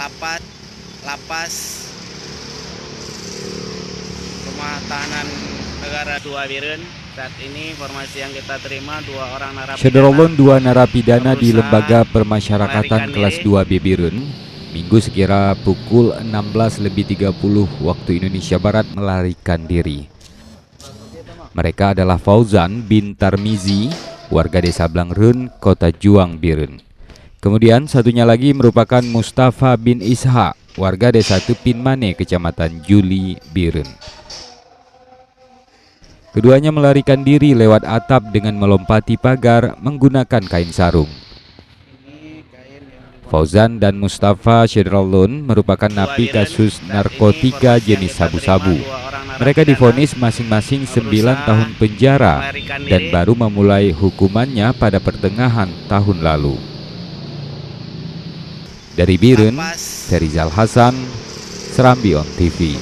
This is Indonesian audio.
lapas rumah tahanan negara 2 Biren. Saat ini informasi yang kita terima 2 orang narapidana Syederolun 2 narapidana di Lembaga Permasyarakatan kelas 2 Biren Minggu sekira pukul 16.30 waktu Indonesia Barat melarikan diri. Mereka adalah Fauzan bin Tarmizi, warga desa Blangreun, Kota Juang, Biren. Kemudian satunya lagi merupakan Mustafa bin Ishak, warga desa Tupin Mane, Kecamatan Juli, Biren. Keduanya melarikan diri lewat atap dengan melompati pagar menggunakan kain sarung. Fauzan dan Mustafa Syederolun merupakan napi kasus narkotika jenis sabu-sabu. Mereka divonis masing-masing 9 tahun penjara dan baru memulai hukumannya pada pertengahan tahun lalu. Dari Biren, Ferizal Hasan, Serambi On TV.